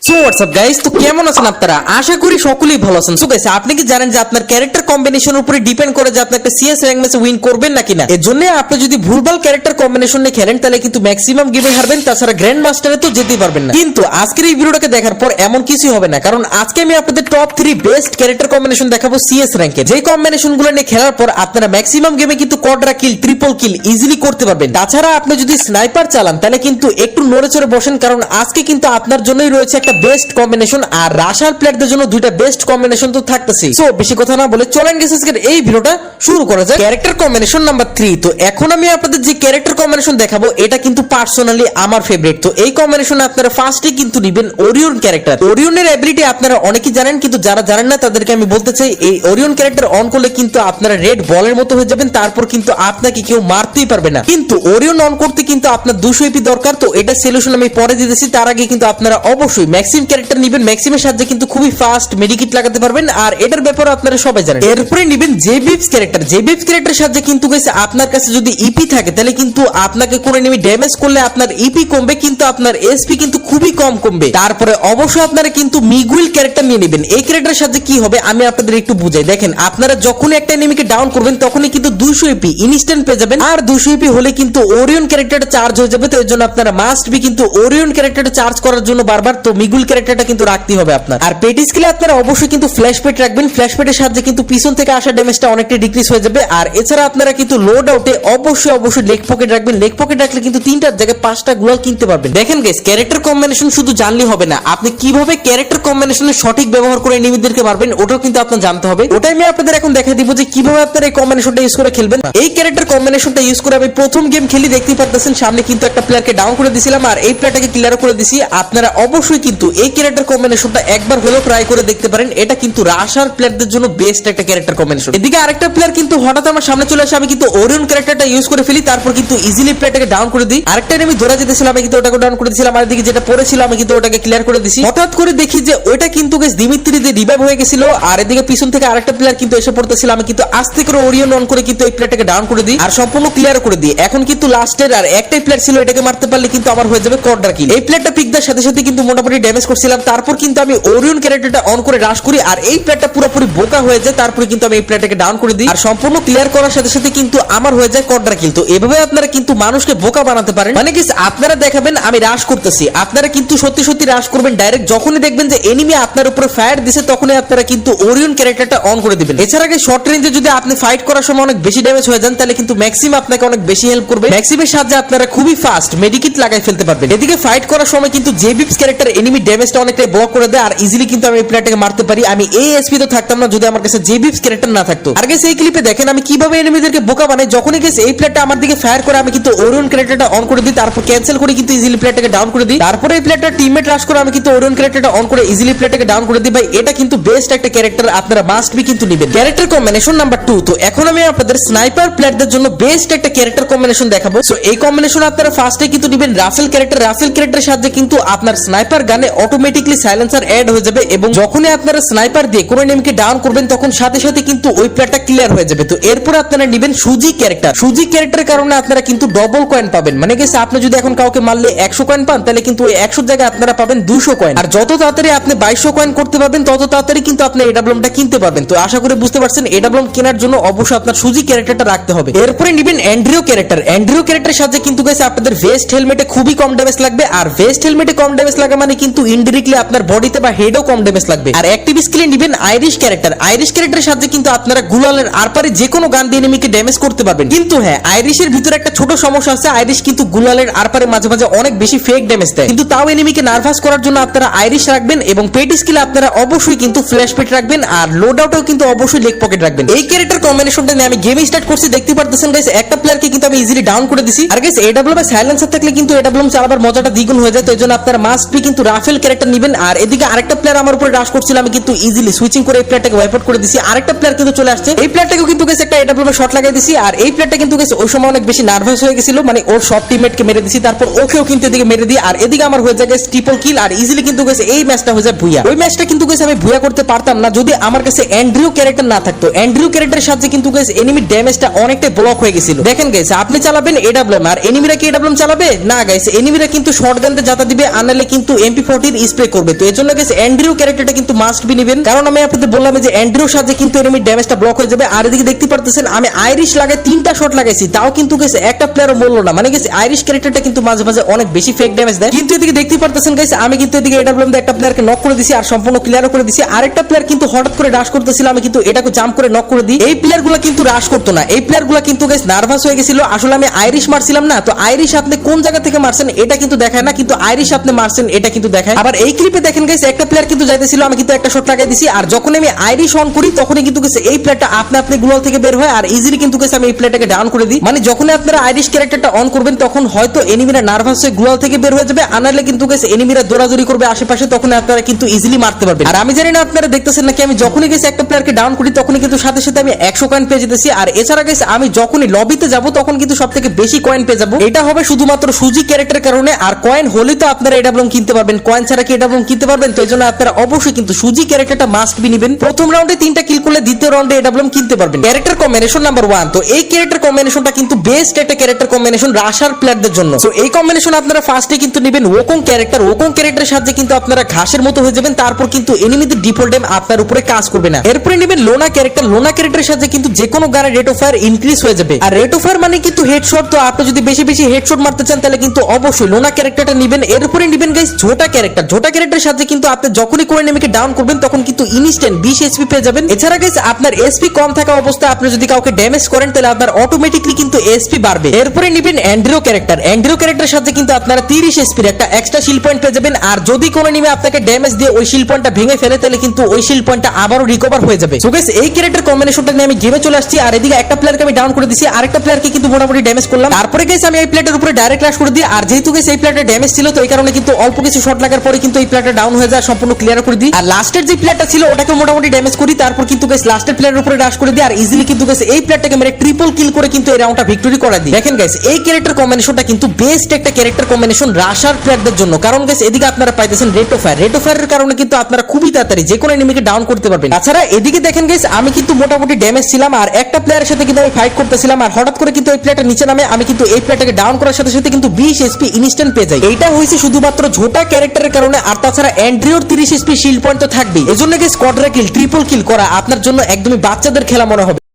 So WhatsApp guys, তো কেমন আছেন আপনারা? আশা করি সকলেই ভালো আছেন। সো গাইস, আপনি কি জানেন যে আপনার ক্যারেক্টার কম্বিনেশনের উপরে ডিপেন্ড করে যে আপনি একটা সিএস র‍্যাঙ্ক ম্যাচে উইন করবেন নাকি না। এর জন্য আপনি যদি ভুলভাল ক্যারেক্টার কম্বিনেশন নিয়ে খেলেন তাহলে কিন্তু ম্যাক্সিমাম গেমে হারবেন, তাছাড়া গ্র্যান্ড মাস্টারে তো যেতেই পারবেন না। কিন্তু আজকের এই ভিডিওটাকে দেখার পর এমন কিছুই হবে না, কারণ আজকে আমি আপনাদের টপ 3 বেস্ট ক্যারেক্টার কম্বিনেশন দেখাবো সিএস র‍্যাঙ্কে। যে কম্বিনেশনগুলো নিয়ে খেলার পর আপনারা ম্যাক্সিমাম গেমে কিন্তু কোয়াড্রা কিল, ট্রিপল কিল ইজিলি করতে পারবেন। তাছাড়া আপনি যদি স্নাইপার চালান তাহলে কিন্তু একটু নড়ে চড়ে বসেন, কারণ আজকে কিন্তু আপনার জন্যই রয়েছে একটা বেস্ট কম্বিনেশন, আর রাশার প্লেয়ারদের জন্য দুইটা বেস্ট কম্বিনেশন তো থাকতেছে। সো বেশি কথা না বলে চলেন গেছে আজকের এই ভিডিওটা শুরু করা যাক। Character combination number 3। তো এখন আমি আপনাদের যে ক্যারেক্টার কম্বিনেশন দেখাবো এটা কিন্তু পার্সোনালি আমার ফেভারিট। তো এই কম্বিনেশনে আপনারা ফার্স্টে কিন্তু নেবেন ওরিয়ন ক্যারেক্টার। ওরিয়নের এবিলিটি আপনারা অনেকেই জানেন, কিন্তু যারা জানেন না তাদেরকে আমি বলতে চাই, এই ওরিয়ন ক্যারেক্টার অন করলে কিন্তু আপনারা রেড বলের মতো হয়ে যাবেন, তারপর কিন্তু আপনাকে কেউ মারতেই পারবে না। কিন্তু ওরিয়ন অন করতে কিন্তু আপনার 200 এপি দরকার। তো এটা সলিউশন আমি পরে দিতেছি, তার আগে কিন্তু আপনারা অবশ্যই ম্যাক্সিম ক্যারেক্টার নেবেন। ম্যাক্সিমের সাহায্যে কিন্তু খুবই ফাস্ট মেডিকিট লাগাতে পারবেন, আর এটার ব্যাপারে আপনারা সবাই জানেন। এরপরে নেবেন জেবিপস ক্যারেক্টার। জেবিপস ক্যারেক্টারের সাহায্যে কিন্তু গাইস আপনার কাছে যদি ইপি থাকে তাহলে কিন্তু আপনাকে কোন এনিমি ড্যামেজ করলে আপনার ইপি কমবে, কিন্তু আপনার এসপি কিন্তু খুবই কম কমবে। তারপরে অবশ্যই আপনারা কিন্তু মিগুইল ক্যারেক্টার নিয়ে নেবেন। এই ক্যারেক্টারের সাথে কি হবে আমি আপনাদের একটু বুঝাই। দেখেন, আপনারা যখন একটা এনিমিকে ডাউন করবেন তখনই কিন্তু 200 এপি ইনস্ট্যান্ট পেয়ে যাবেন, আর 200 এপি হলে কিন্তু ওরিয়ন ক্যারেক্টারটা চার্জ হয়ে যাবে। তো এর জন্য আপনারা মাস্ট বি কিন্তু ওরিয়ন ক্যারেক্টারটা চার্জ করার জন্য বারবার তো মিগুইল ক্যারেক্টারটা কিন্তু রাখতেই হবে আপনার। আর পেট স্কিলে আপনারা অবশ্যই কিন্তু ফ্ল্যাশ পেট রাখবেন। ফ্ল্যাশ পেটের সাহায্যে কিন্তু পিছন থেকে আসা ড্যামেজটা অনেকটা ডিক্রিজ হয়ে যাবে। আর এছাড়া আপনারা কিন্তু লোড আউটে অবশ্যই লেগ পকেট রাখবেন। লেগ পকেট রাখলে কিন্তু 3টার জায়গায় 5টা গ্লোয়াল কিনতে পারবেন। দেখেন গাইস, ক্যারেক্টার কম্বিনেশন শুধু জানলে হবে না, আপনি কিভাবে ক্যারেক্টার কম্বিনেশনের সঠিক ব্যবহার করে এনিমিদেরকে মারবেন ওটাও কিন্তু আপনার জানতে হবে। ওটাই আমি আপনাদের এখন দেখাই দিব যে কিভাবে আপনারা এই কম্বিনেশনটা ইউজ করে খেলবেন। এই ক্যারেক্টার কম্বিনেশনটা ইউজ করে আমি প্রথম গেম খেলি, দেখতেই পাচ্ছেন সামনে কিন্তু একটা প্লেয়ারকে ডাউন করে দিয়েছিলাম আর এই প্লেয়ারটাকে ক্লিয়ার করে দিয়েছি। আপনারা অবশ্যই কিন্তু এই ক্যারেক্টার কম্বিনেশনটা একবার হলেও ট্রাই করে দেখতে পারেন। এটা কিন্তু রাশার প্লেয়ারদের জন্য বেস্ট একটা ক্যারেক্টার কম্বিনেশন। এদিকে আরেকটা প্লেয়ার কিন্তু হঠাৎ আমার সামনে চলে আসে, আমি কিন্তু ওরিয়ন ক্যারেক্টারটা ইউজ করে ফেলি, তারপর কিন্তু ইজিলি প্লেয়ারটাকে ডাউন করে দিই। আরেকটা এনিমি ধরে যেতেছিলাম, আমি কিন্তু ওটাকে ডাউন করে দিয়েছিলাম, আর এদিকে যেটা পড়েছিল আমি কিন্তু ওটাকে ক্লিয়ার করে দিছি। হঠাৎ করে দেখি যে ওইটা কিন্তু গাইস দিমিত্রি দিয়ে রিভাইভ হয়ে গেছিল, আর এদিকে পিছন থেকে আরেকটা প্লেয়ার কিন্তু এসে পড়তেছিল। আমি কিন্তু আস্তে করে ওরিয়ন অন করে কিন্তু এই প্লেয়ারটাকে ডাউন করে দিই আর সম্পূর্ণ ক্লিয়ার করে দিই। এখন কিন্তু লাস্টের আর একটাই প্লেয়ার ছিল, এটাকে মারতে পারলে কিন্তু আমার হয়ে যাবে কোয়াড্রা কিল। এই প্লেয়ারটা পিক দেওয়ার সাথে সাথে কিন্তু মোটামুটি ড্যামেজ করছিলাম, তারপর কিন্তু আমি ওরিয়ন ক্যারেক্টারটা অন করে রাশ করি আর এই প্লেয়ারটা পুরোপুরি বোকা হয়ে যায়। তারপরে কিন্তু আমি এই প্লেয়ারটাকে ডাউন করে দিই আর সম্পূর্ণ ক্লিয়ার করার সাথে সাথে কিন্তু আমার হয়ে যায় কোয়াড্রা কিল। তো এভাবে আপনারা কিন্তু মানুষকে বোকা বানাতে পারেন। মানে কি, আপনারা দেখাবেন আমি রাশ করতেছি, আপনারা কিন্তু সত্যি সত্যি রাশ করবেন। ডাইরেক্ট যখনই দেখবেন যে এনিমি আপনার উপরে ফায়ার দিছে তখনই আপনারা কিন্তু ওরিয়ন ক্যারেক্টারটা অন করে দিবেন। এছাড়া শর্ট রেঞ্জে যদি আপনি ফাইট করার সময় অনেক বেশি ড্যামেজ হয়ে যান তাহলে কিন্তু ম্যাক্সিম আপনাকে অনেক বেশি হেল্প করবে। ম্যাক্সিমের সাহায্যে আপনারা খুবই ফাস্ট মেডিকিট লাগাই ফেলতে পারবেন। এদিকে ফাইট করার সময় কিন্তু জেবিপস ক্যারেক্টার এনিমি ড্যামেজটা অনেকটাই ব্লক করে দেয় আর ইজিলি কিন্তু আমি এই প্লেয়ারটাকে মারতে পারি। আমি এই এসপি তো থাকতাম না যদি আমার কাছে জেবিপস ক্যারেক্টার না থাকতো। আর গাইস, এই ক্লিপে দেখেন আমি কিভাবে এনিমিদেরকে বোকা বানাই। যখনই গাইস এই প্লেয়ারটা আমার দিকে ফায়ার করে আমি কিন্তু ওরিয়ন ক্যারেক্টারটা অন করে দিই, তারপর ক্যান্সেল করে কিন্তু ইজিলি প্লেয়ারটাকে ডাউন করে দিই। তারপরে এই প্লেয়ারটা টিমমেট রাশ করে আমি কিন্তু ওরিয়ন ক্যারেক্টারটা অন করে ইজিলি প্লেয়ারটাকে ডাউন করে দিই। ভাই, এটা কিন্তু বেস্ট একটা ক্যারেক্টার, আপনারা মাস্ট বি কিন্তু নেবেন। Character combination number 2। তো এখন আমি আপনাদের স্নাইপার প্লেয়ারদের জন্য বেস্ট একটা ক্যারেক্টার কম্বিনেশন দেখাবো। সো এই কম্বিনেশন আপনারা ফার্স্টে কিন্তু নেবেন রাফেল ক্যারেক্টার। রাফেল ক্যারেক্টারের সাহায্যে কিন্তু আপনার স্নাইপার গানে অটোমেটিকলি সাইলেন্সার অ্যাড হয়ে যাবে এবং যখনই আপনারা স্নাইপার দিয়ে কোনো এনিমিকে ডাউন করবেন তখন সাথে সাথে কিন্তু ওই প্লেয়ারটা ক্লিয়ার হয়ে যাবে। তো এরপর আপনারা নেবেন সুজি ক্যারেক্টার। সুজি ক্যারেক্টারের কারণে আপনারা কিন্তু ডবল কয়েন পাবেন। মানে গেছে, আপনি যদি এখন কাউকে মারলে 100 কয়েন পান তাহলে কিন্তু ওই 100 জায়গায় আপনারা পাবেন 200 কয়েন। আর যত তাড়াতাড়ি আপনি 2200 কয়েন করতে পারবেন তত তাড়াতাড়ি কিন্তু আপনি এডাব্লুএমটা কিনতে পারবেন। তো আশা করি বুঝতে পারছেন, এডাব্লুএম কেনার জন্য অবশ্যই আপনার সুজি ক্যারেক্টারটা রাখতে হবে। এরপরে নেবেন অ্যান্ড্রিও ক্যারেক্টার। অ্যান্ড্রিও ক্যারেক্টারের সাথে কিন্তু গাইস আপনাদের ভেস্ট হেলমেটে খুবই কম ড্যামেজ লাগবে, আর ভেস্ট হেলমেটে কম ড্যামেজ লাগা মানে কিন্তু ইনডিরেক্টলি আপনার বডিতে বা হেডেও কম ড্যামেজ লাগবে। আর অ্যাক্টিভ স্কিলে নেবেন আইরিশ ক্যারেক্টার। আইরিশ ক্যারেক্টারের সাথে কিন্তু আপনারা গুলালের আরপারে যে কোনো গান দিয়ে এনিমিকে ড্যামেজ করতে পারবেন। কিন্তু হ্যাঁ, আইরিশের ভিতরে একটা ছোট সমস্যা আছে, আইরিশ কিন্তু গুলালের আরপারে মাঝে মাঝে অনেক বেশি ফেক ড্যামেজ দেয়। কিন্তু তাও এনিমিকে নার্ভাস করার জন্য আপনারা আইরিশ রাখবেন এবং পেট স্কিলে আপনারা অবশ্যই কিন্তু ফ্ল্যাশ পেট রাখবেন আর লোড আউটেও কিন্তু অবশ্যই লেগ পকেট রাখবেন। এই ক্যারেক্টার কম্বিনেশনটা নিয়ে আমি গেম স্টার্ট করছি, দেখতে পারতেছেন গাইস একটা প্লেয়ারকে কিন্তু আমি ইজিলি ডাউন করে দিছি। আর গাইস, এডাব্লুএম সাইলেন্সার থাকলে কিন্তু এডাব্লুএম চালাবার মজাটা দ্বিগুণ হয়ে যায়। তো এজন্য আপনারা মাস্ট বি কিন্তু রাফেল ক্যারেক্টার নেবেন। আর এদিকে আরেকটা প্লেয়ার আমার উপরে রাশ করছিল, আমি কিন্তু ইজিলি সুইচিং করে এই প্লেয়ারটাকে ওয়াইপ আউট করে দিছি। আরেকটা প্লেয়ার কিন্তু চলে আসছে, এই প্লেয়ারটাকে কিন্তু গাইস একটা এডাব্লুএম শট লাগাই দিছি। আর এই প্লেয়ারটা কিন্তু গাইস ওই সময় অনেক বেশি নার্ভাস হয়ে গেছিল, মানে ওর সব টিমমেটকে মেরে দিছি, তারপর ওকেও কিন্তু এদিকে মেরে দিই। আর এদিকে আমার হয়ে যায় গাইস ট্রিপল কিল আর ইজিলি কিন্তু গাইস এই ম্যাচটা হয়ে যায় ভুয়া। ওই ম্যাচটা কিন্তু গাইস আমি ভুয়া করতে পারতাম না যদি আমার কাছে অ্যান্ড্রিও ক্যারেক্টার না থাকতো। অ্যান্ড্রিও ক্যারেক্টারের সাথে কিন্তু গাইস এনিমি ড্যামেজটা অনেকটাই ব্লক হয়ে গেছিল। দেখেন গাইস, আপনি চালাবেন এডাব্লুএম আর এনিমিরা কি এডাব্লুএম চালাবে না। গাইস, এনিমিরা কিন্তু শটগান দিয়ে জাতা দিবে, আনালে কিন্তু MP4 প্রোটিন স্প্রে করবে। তো এর জন্য গাইস অ্যান্ড্রিউ ক্যারেক্টারটা কিন্তু মাস্ট বি নেবেন, কারণ আমি আপনাদের বললাম যে অ্যান্ড্রিউর সাথে কিন্তু এনিমি ড্যামেজটা ব্লক হয়ে যাবে। আর এদিকে দেখতে পারতেছেন আমি আইরিশ লাগায় 3টা শট লাগাইছি, তাও কিন্তু গাইস একটা প্লেয়ারও মরলো না। মানে গাইস আইরিশ ক্যারেক্টারটা কিন্তু মাঝে মাঝে অনেক বেশি ফেক ড্যামেজ দেয়। কিন্তু এদিকে দেখতে পারতেছেন গাইস আমি কিন্তু এদিকে এডাব্লিউএম দিয়ে একটা প্লেয়ারকে নক করে দিছি আর সম্পূর্ণ ক্লিয়ারও করে দিছি। আরেকটা প্লেয়ার কিন্তু হঠাৎ করে রাশ করতেছিল, আমি কিন্তু এটাকে জাম্প করে নক করে দিই। এই প্লেয়ারগুলো কিন্তু রাশ করতো না, এই প্লেয়ারগুলো কিন্তু গাইস নার্ভাস হয়ে গেছিল। আসলে আমি আইরিশ মারছিলাম না, তো আইরিশ আপনি কোন জায়গা থেকে মারছেন এটা কিন্তু দেখায় না, কিন্তু আইরিশ আপনি মারছেন এটা কিন্তু দেখায়। আবার এই ক্লিপে দেখেন গাইস একটা প্লেয়ার কিন্তু যাইতেছিল, আমি কিন্তু একটা শট লাগাই দিছি, আর যখন আমি আইরিশ অন করি তখনই কিন্তু গাইস এই প্লেয়ারটা আপনি গ্লোয়াল থেকে বের হয় আর ইজিলি কিন্তু গাইস আমি এই প্লেয়ারটাকে ডাউন করে দিই। মানে যখনই আপনারা আইরিশ ক্যারেক্টারটা অন করবেন তখন হয়তো এনিমিরা নার্ভাস হয়ে গ্লোয়াল থেকে বের হয়ে যাবে, আনারলে কিন্তু গাইস এনিমিরা দৌড়াদৌড়ি করবে আশেপাশে, তখন আপনারা কিন্তু ইজিলি মারতে পারবেন। আর আমি জানি না আপনারা দেখতেছেন নাকি, আমি যখনই গাইস একটা প্লেয়ারকে ডাউন করি তখনই কিন্তু সাথে সাথে আমি 100 কয়েন পেয়ে যেতেছি। আর এছাড়া গাইস আমি যখনই লবিতে যাব তখন কিন্তু সবথেকে বেশি কয়েন পেয়ে যাব। এটা হবে শুধুমাত্র সুজি ক্যারেক্টারের কারণে। আর কয়েন হলে তো আপনারা এডাব্লিউএম কিনতে পারবেন, কয়েন ছাড়া কি এডাব্লিউএম কিনতে পারবেন? তো এইজন্য আপনারা অবশ্যই কিন্তু সুজি ক্যারেক্টারটা মাস্ট বি নেবেন। প্রথম রাউন্ডে 3টা কিল করলে দ্বিতীয় রাউন্ডে এডাব্লিউএম কিনতে পারবেন। ক্যারেক্টার কম্বিনেশন নাম্বার 1, তো এই ক্যারেক্টার কম্বিনেশনটা কিন্তু বেস্ট একটা ক্যারেক্টার কম্বিনেশন রাশার প্লেয়ারদের জন্য। তো এই কম্বিনেশন আপনারা ফার্স্টে কিন্তু নেবেন ওকং ক্যারেক্টার। ওকং ক্যারেক্টারের সাথে কিন্তু আপনারা ঘাসের মতো হয়ে যাবেন, তারপর কিন্তু এনিমিদের ডিফল্ট টাইম আপনার উপরে কাজ করবে না। এরপরে নেবেন লোনা ক্যারেক্টার। লোনা ক্যারেক্টারের সাথে কিন্তু যে কোনো গানের রেট অফ ফায়ার ইনক্রিজ হয়ে যাবে। আর রেট অফ ফায়ার মানে কিন্তু হেডশট, তো আপনি যদি বেশি বেশি হেডশট মারতে চান তাহলে কিন্তু অবশ্যই লোনা ক্যারেক্টারটা নেবেন। এরপরে নেবেন গাইস ঝোটা ক্যারেক্টার। ঝোটা ক্যারেক্টারের সাথে কিন্তু আপনি যখনই কোনো এনিমিকে ডাউন করবেন তখন কিন্তু ইনস্ট্যান্ট 20 এসপি পেয়ে যাবেন। এছাড়া গাইস আপনার এসপি কম থাকা অবস্থায় আপনি যদি কাউকে ড্যামেজ করেন তাহলে আপনার অটোমেটিকলি কিন্তু এসপি বাড়বে। এরপরে নেবেন অ্যান্ড্রিও ক্যারেক্টার। অ্যান্ড্রিও ক্যারেক্টারের সাথে কিন্তু আপনারা 30 এসপির একটা এক্সট্রা শিল পয়েন্ট পেয়ে যাবেন। আর যদি কোনো এনিমি আপনাকে ড্যামেজ দিয়ে ওই শিল পয়েন্টটা ভেঙে ফেলে তাহলে কিন্তু ওই শিল পয়েন্টটা আবারও রিকভার হয়ে যাবে। সো গাইস এই ক্যারেক্টার কম্বিনেশনটা নিয়ে আমি গেমে চলে আসছি। আর এদিকে একটা প্লেয়ারকে আমি ডাউন করে দিছি, আরেকটা প্লেয়ারকে কিন্তু মোটামুটি ড্যামেজ করলাম। তারপরে গাইস আমি এই প্লেয়ারের উপরে ডাইরেক্ট ক্রাশ করে দিই। আর যেহেতু গাইস এই প্লেয়ারটা ড্যামেজ ছিল তো এই কারণে কিন্তু অল্প কিছু শট লাগার পরে কিন্তু এই প্লেয়ারটা ডাউন হয়ে যায়, সম্পূর্ণ ক্লিয়ার করে দিই। আর লাস্টের যে প্লেয়ারটা ছিল ওটাকে মোটামুটি ড্যামেজ করি, তারপর কিন্তু গাইস লাস্টের প্লেয়ারের উপরে রাশ করে দিই। আর ইজিলি কিন্তু গাইস এই প্লেয়ারটাকে মেরে ট্রিপল কিল করে কিন্তু এই রাউন্ডটা ভিক্টরি করে দিই। দেখেন গাইস এই ক্যারেক্টার কম্বিনেশনটা কিন্তু বেস্ট একটা ক্যারেক্টার কম্বিনেশন রাশার প্লেয়ারদের জন্য, কারণ গাইস এদিকে আপনারা পাইতেছেন rate of fire. Rate of ফায়ারের কারণে কিন্তু আপনারা খুবই তাড়াতাড়ি যে কোনো এনিমিকে ডাউন করতে পারবেন। তাছাড়া এদিকে দেখেন গাইস আমি কিন্তু মোটামুটি ড্যামেজ ছিলাম আর একটা প্লেয়ারের সাথে কিন্তু আমি ফাইট করতেছিলাম, আর হঠাৎ করে কিন্তু এই প্লেয়ারটা নিচে নামে, আমি কিন্তু এই প্লেয়ারটাকে ডাউন করার সাথে সাথে কিন্তু 20 এসপি ইনস্ট্যান্ট পেয়ে যাই। এইটা হইছে শুধুমাত্র ঝোটা ক্যারেক্টারের কারণে। আর তাছাড়া অ্যান্ড্রিওর 30 এসপি শিল্ড পয়েন্ট তো থাকবেই। এজন্য গাইস কোয়াড্রা কিল ট্রিপল কিল করা আপনার জন্য একদমই বাচ্চাদের খেলা মনে হবে।